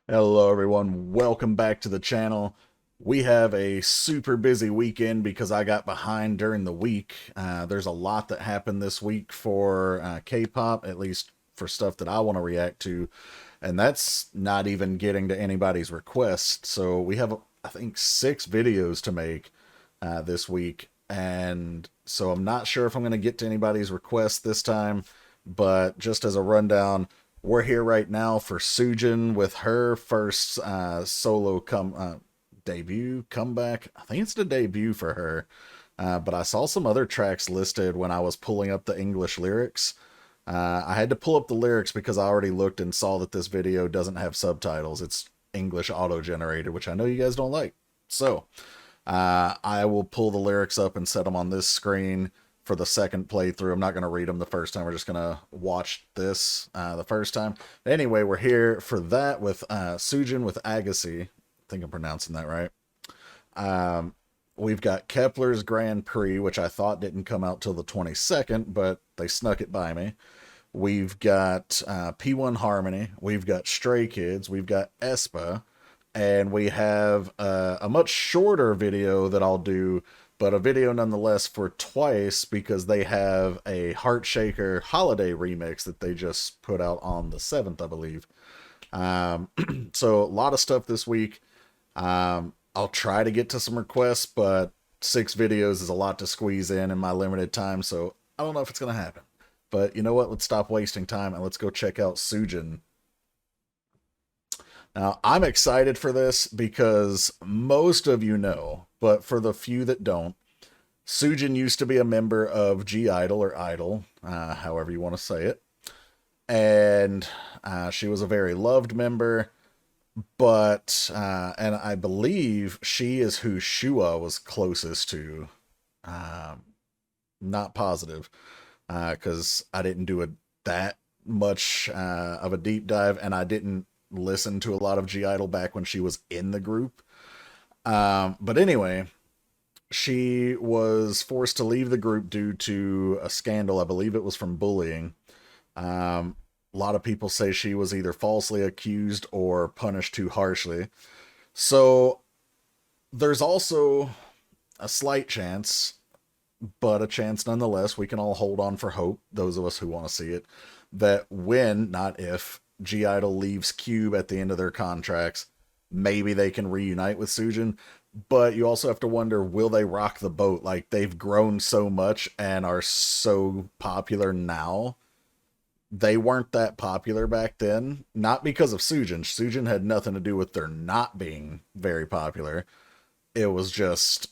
Hello everyone, welcome back to the channel. We have a super busy weekend because I got behind during the week. There's a lot that happened this week for K-pop, at least for stuff that I want to react to, and that's not even getting to anybody's request. So we have, I think, 6 videos to make this week, and so I'm not sure if I'm going to get to anybody's request this time, but just as a rundown, we're here right now for Soojin with her first solo debut comeback. I think it's the debut for her, but I saw some other tracks listed when I was pulling up the English lyrics. I had to pull up the lyrics because I already looked and saw that this video doesn't have subtitles. It's English auto-generated, which I know you guys don't like. So I will pull the lyrics up and set them on this screen for the second playthrough. I'm not going to read them the first time. We're just going to watch this the first time. Anyway, we're here for that with Soojin with Agassy. I think I'm pronouncing that right. We've got Kepler's Grand Prix, which I thought didn't come out till the 22nd, but they snuck it by me. We've got P1 Harmony. We've got Stray Kids. We've got aespa. And we have a much shorter video that I'll do, but a video nonetheless for Twice because they have a Heart Shaker holiday remix that they just put out on the 7th, I believe. So a lot of stuff this week. I'll try to get to some requests, but 6 videos is a lot to squeeze in my limited time, so I don't know if it's going to happen. But you know what? Let's stop wasting time and let's go check out Soojin. Now, I'm excited for this because most of you know, but for the few that don't, Soojin used to be a member of GI-dle or idol, however you want to say it. And she was a very loved member, but, and I believe she is who Shua was closest to. Not positive, because I didn't do that much of a deep dive, and I didn't listen to a lot of GI-dle back when she was in the group. But anyway, she was forced to leave the group due to a scandal. I believe it was from bullying. A lot of people say she was either falsely accused or punished too harshly. So there's also a slight chance, but a chance nonetheless, we can all hold on for hope, those of us who want to see it, that when, not if, GI-dle leaves Cube at the end of their contracts, maybe they can reunite with Soojin. But you also have to wonder, will they rock the boat? Like, they've grown so much and are so popular now. They weren't that popular back then. Not because of Soojin. Soojin had nothing to do with their not being very popular. It was just,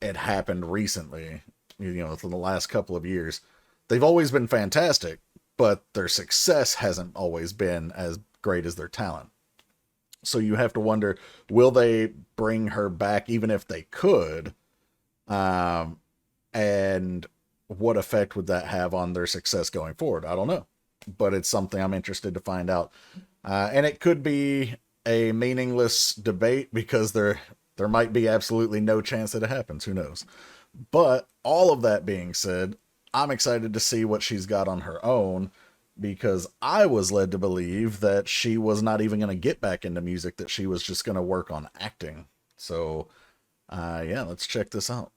it happened recently, you know, within the last couple of years. They've always been fantastic, but their success hasn't always been as great as their talent. So you have to wonder, will they bring her back even if they could? And what effect would that have on their success going forward? I don't know. But it's something I'm interested to find out. And it could be a meaningless debate because there might be absolutely no chance that it happens. Who knows? But all of that being said, I'm excited to see what she's got on her own, because I was led to believe that she was not even going to get back into music, that she was just going to work on acting. So, yeah, let's check this out.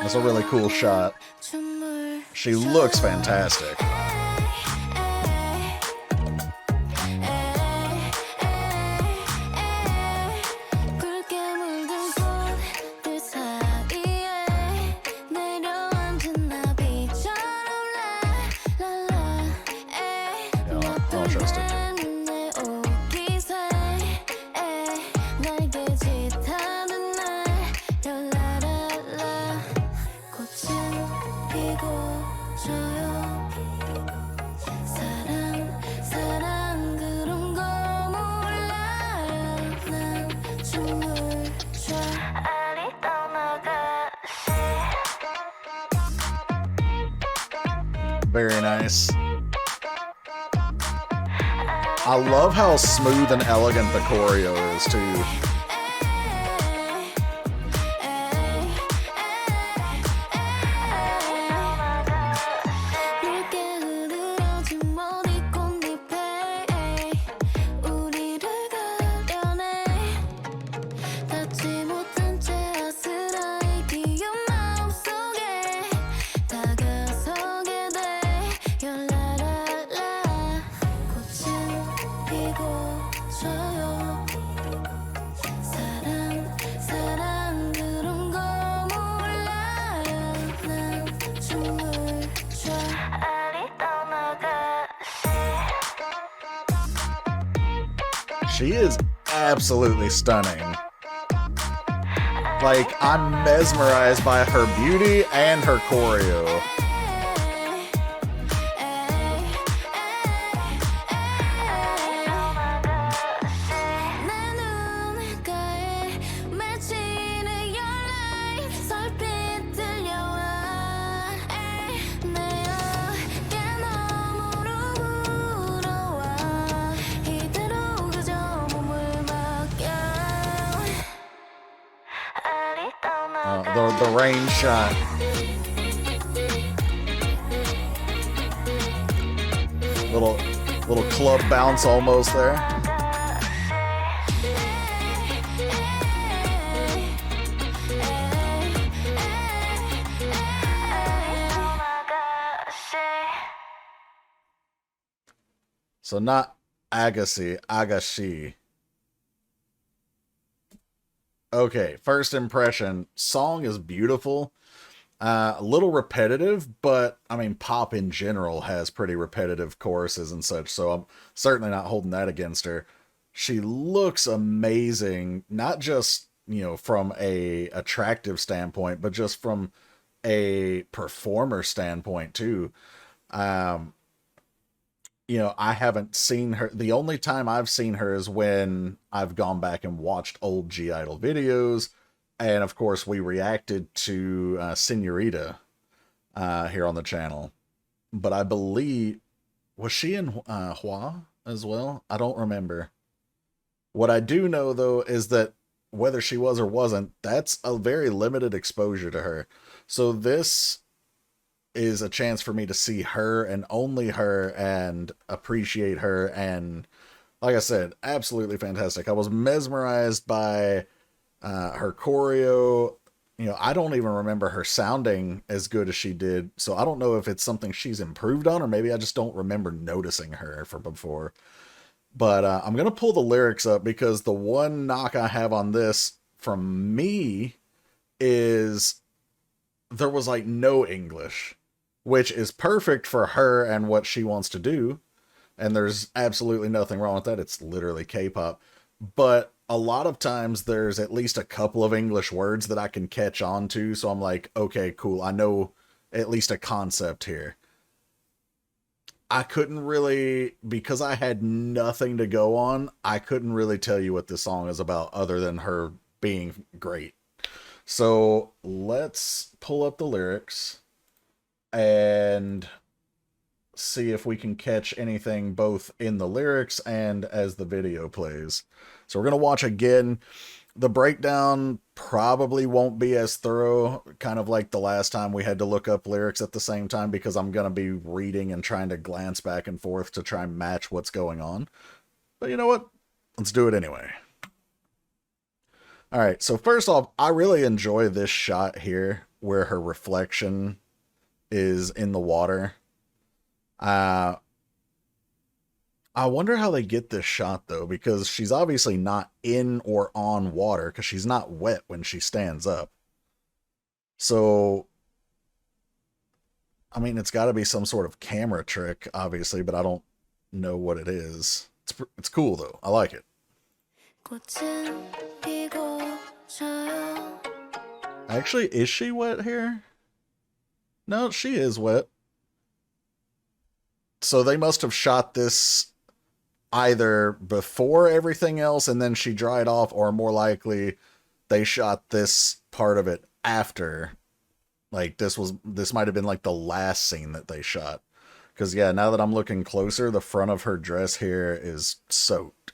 That's a really cool shot. She looks fantastic. Very nice. I love how smooth and elegant the choreo is, too. She is absolutely stunning. Like, I'm mesmerized by her beauty and her choreo. The rain shot. Little club bounce almost there. So not Agassy, Agassy. Okay, first impression. Song is beautiful. A little repetitive, but I mean, pop in general has pretty repetitive choruses and such, so I'm certainly not holding that against her. She looks amazing, not just, you know, from a attractive standpoint, but just from a performer standpoint too. Um, you know, I haven't seen her. The only time I've seen her is when I've gone back and watched old GI-dle videos. And of course, we reacted to Senorita here on the channel. But I believe, was she in Hua as well? I don't remember. What I do know, though, is that whether she was or wasn't, that's a very limited exposure to her. So this is a chance for me to see her and only her and appreciate her. And like I said, absolutely fantastic. I was mesmerized by her choreo. You know, I don't even remember her sounding as good as she did. So I don't know if it's something she's improved on, or maybe I just don't remember noticing her from before. But I'm going to pull the lyrics up because the one knock I have on this from me is there was like no English, which is perfect for her and what she wants to do. And there's absolutely nothing wrong with that. It's literally K-pop. But a lot of times there's at least a couple of English words that I can catch on to. So I'm like, okay, cool. I know at least a concept here. I couldn't really, because I had nothing to go on, I couldn't really tell you what this song is about other than her being great. So let's pull up the lyrics and see if we can catch anything both in the lyrics and as the video plays. So we're going to watch again. The breakdown probably won't be as thorough, kind of like the last time we had to look up lyrics at the same time, because I'm going to be reading and trying to glance back and forth to try and match what's going on. But you know what? Let's do it anyway. All right, so first off, I really enjoy this shot here where her reflection is in the water. I wonder how they get this shot, though, because she's obviously not in or on water, because she's not wet when she stands up. So, I mean, it's got to be some sort of camera trick, obviously, but I don't know what it is. It's cool, though. I like it. Actually, is she wet here? No, she is wet. So they must have shot this either before everything else and then she dried off, or more likely they shot this part of it after. Like this might have been like the last scene that they shot. Because yeah, now that I'm looking closer, the front of her dress here is soaked.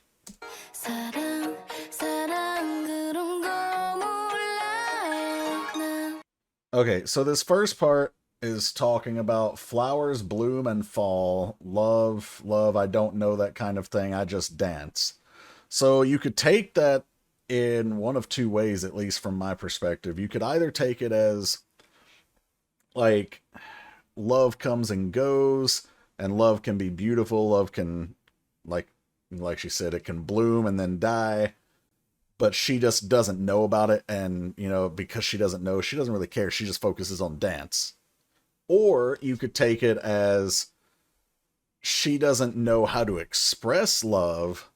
Okay, so this first part is talking about flowers bloom and fall, love, love, I don't know that kind of thing, I just dance. So you could take that in one of two ways, at least from my perspective. You could either take it as like love comes and goes, and love can be beautiful, love can, like she said, it can bloom and then die, but she just doesn't know about it, and you know, because she doesn't know, she doesn't really care, she just focuses on dance. Or you could take it as she doesn't know how to express love,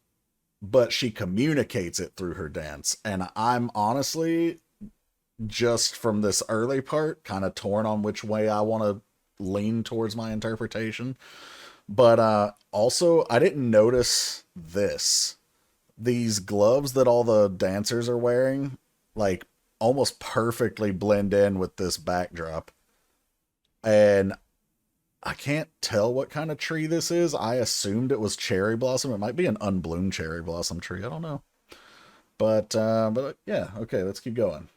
but she communicates it through her dance. And I'm honestly, just from this early part, kind of torn on which way I want to lean towards my interpretation. But also, I didn't notice this. These gloves that all the dancers are wearing, like, almost perfectly blend in with this backdrop. And I can't tell what kind of tree this is. I assumed it was cherry blossom. It might be an unbloomed cherry blossom tree. I don't know. But yeah, okay, let's keep going.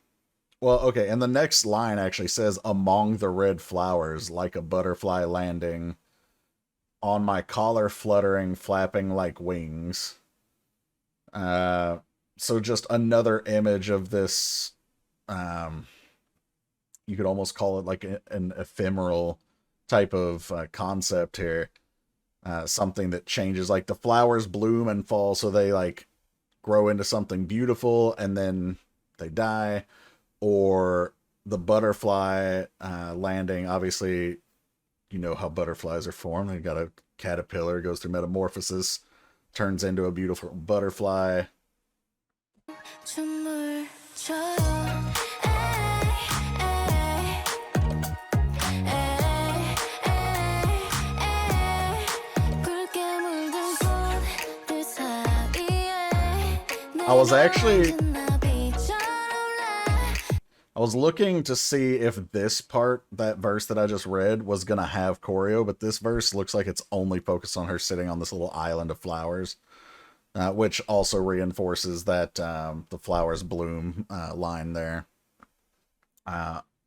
Well, okay, and the next line actually says, among the red flowers, like a butterfly landing, on my collar fluttering, flapping like wings. Uh, so just another image of this, um, you could almost call it like an ephemeral type of concept here. Something that changes, like the flowers bloom and fall, so they like grow into something beautiful and then they die. Or the butterfly landing, obviously, you know how butterflies are formed. They've got a caterpillar, goes through metamorphosis, turns into a beautiful butterfly. I was actually I was looking to see if this part, that verse that I just read, was going to have choreo, but this verse looks like it's only focused on her sitting on this little island of flowers, which also reinforces that the flowers bloom line there.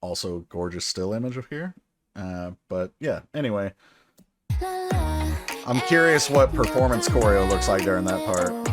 Also, gorgeous still image of here. But yeah, anyway. I'm curious what performance choreo looks like during that part.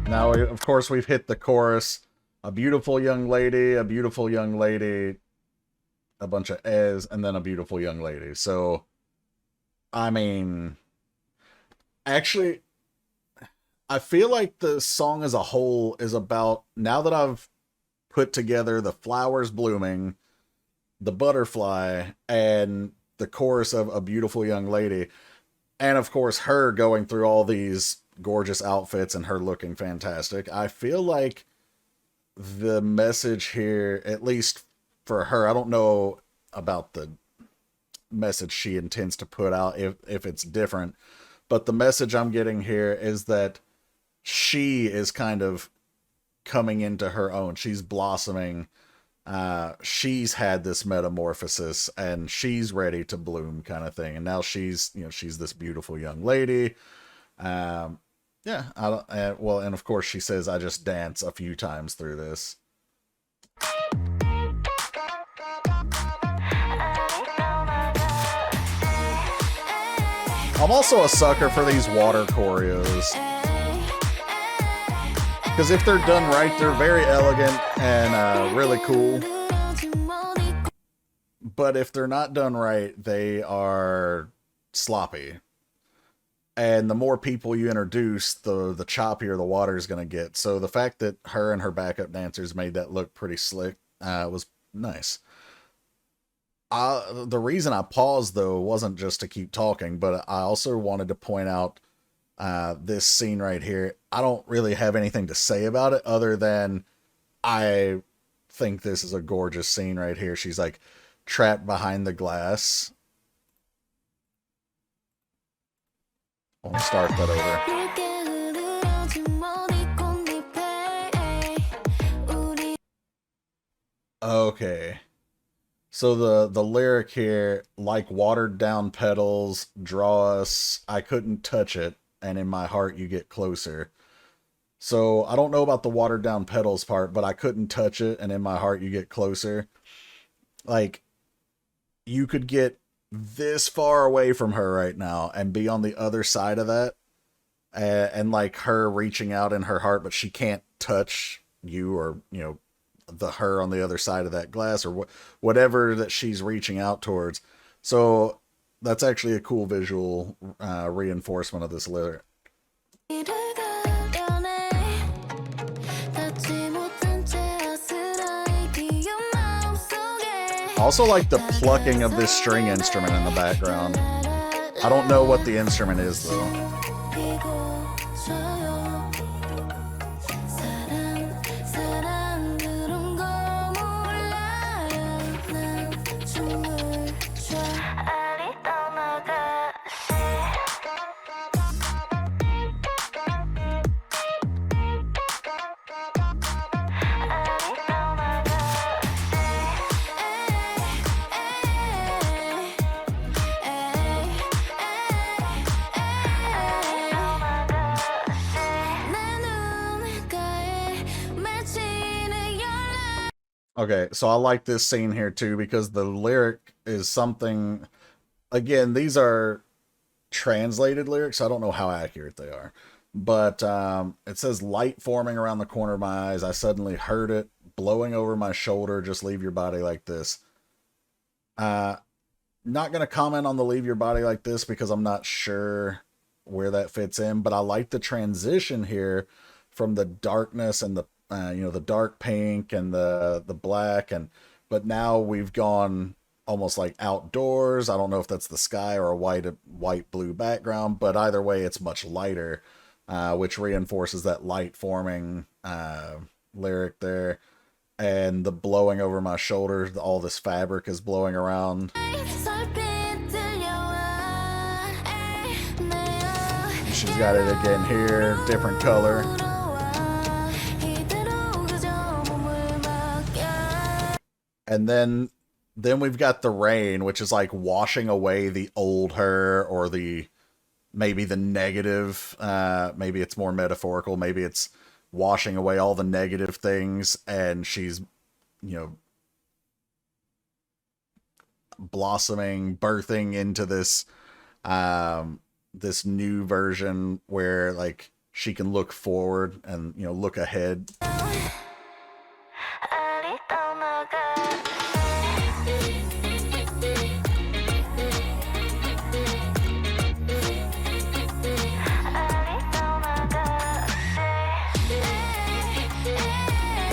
Now, of course, we've hit the chorus. A beautiful young lady, a beautiful young lady, a bunch of es, and then a beautiful young lady. So, I mean, actually, I feel like the song as a whole is about, now that I've put together the flowers blooming, the butterfly, and the chorus of a beautiful young lady, and of course her going through all these gorgeous outfits and her looking fantastic, I feel like the message here, at least for her, I don't know about the message she intends to put out, if it's different, but the message I'm getting here is that she is kind of coming into her own. She's blossoming. She's had this metamorphosis and she's ready to bloom, kind of thing. And now she's, you know, she's this beautiful young lady. Yeah, I don't, well, and of course she says, I just dance a few times through this. I'm also a sucker for these water choreos, because if they're done right, they're very elegant and really cool. But if they're not done right, they are sloppy. And the more people you introduce, the choppier the water is going to get. So the fact that her and her backup dancers made that look pretty slick was nice. The reason I paused, though, wasn't just to keep talking, but I also wanted to point out this scene right here. I don't really have anything to say about it other than I think this is a gorgeous scene right here. She's like trapped behind the glass. I'll start that over. Okay. So the lyric here, like watered down petals, draw us, I couldn't touch it, and in my heart you get closer. So I don't know about the watered down petals part, but I couldn't touch it, and in my heart you get closer. Like, you could get this far away from her right now and be on the other side of that, and like her reaching out in her heart, but she can't touch you or, you know, the her on the other side of that glass, or whatever that she's reaching out towards. So that's actually a cool visual reinforcement of this lyric. Also like the plucking of this string instrument in the background. I don't know what the instrument is though. Okay, so I like this scene here too because the lyric is something. Again, these are translated lyrics. I don't know how accurate they are, but it says light forming around the corner of my eyes. I suddenly heard it blowing over my shoulder. Just leave your body like this. Not going to comment on the leave your body like this because I'm not sure where that fits in, but I like the transition here from the darkness and the the dark pink and the black, but now we've gone almost like outdoors. I don't know if that's the sky or a white blue background, but either way it's much lighter, which reinforces that light forming lyric there. And the blowing over my shoulders, all this fabric is blowing around. She's got it again here, different color. And then we've got the rain, which is like washing away the old her, or maybe the negative. Maybe it's more metaphorical. Maybe it's washing away all the negative things, and she's, blossoming, birthing into this this new version where like she can look forward and look ahead.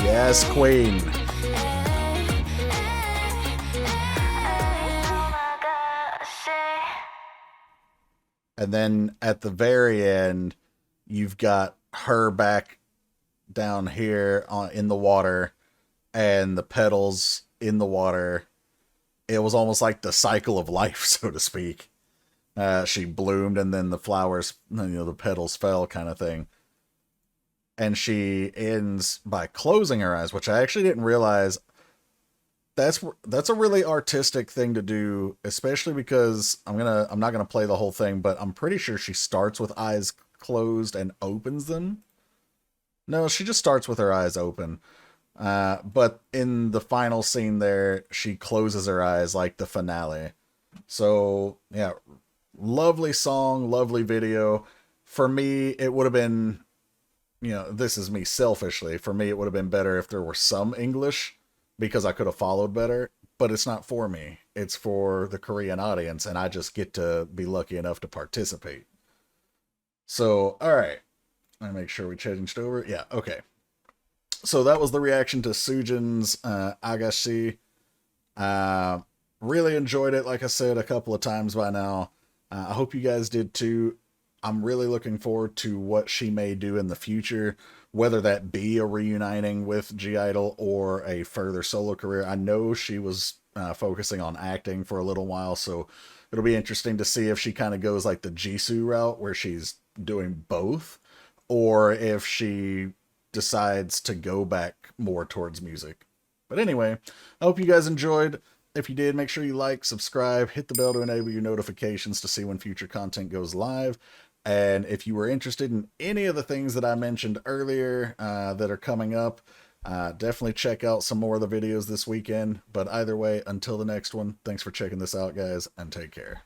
Yes, queen. And then at the very end, you've got her back down here in the water, and the petals in the water. It was almost like the cycle of life, so to speak. She bloomed, and then the flowers, the petals fell, kind of thing. And she ends by closing her eyes, which I actually didn't realize. That's a really artistic thing to do, especially because I'm not gonna play the whole thing, but I'm pretty sure she starts with eyes closed and opens them. No, she just starts with her eyes open. But in the final scene there, she closes her eyes like the finale. So yeah, lovely song, lovely video. For me, it would have been, this is me selfishly. For me, it would have been better if there were some English, because I could have followed better, but it's not for me. It's for the Korean audience, and I just get to be lucky enough to participate. So, all right. Let me make sure we changed over. Yeah, okay. So that was the reaction to Soojin's Agassy. Really enjoyed it, like I said, a couple of times by now. I hope you guys did too. I'm really looking forward to what she may do in the future, whether that be a reuniting with GI-dle or a further solo career. I know she was focusing on acting for a little while, so it'll be interesting to see if she kind of goes like the Jisoo route, where she's doing both, or if she decides to go back more towards music. But anyway, I hope you guys enjoyed. If you did, make sure you like, subscribe, hit the bell to enable your notifications to see when future content goes live. And if you were interested in any of the things that I mentioned earlier that are coming up, definitely check out some more of the videos this weekend. But either way, until the next one, thanks for checking this out, guys, and take care.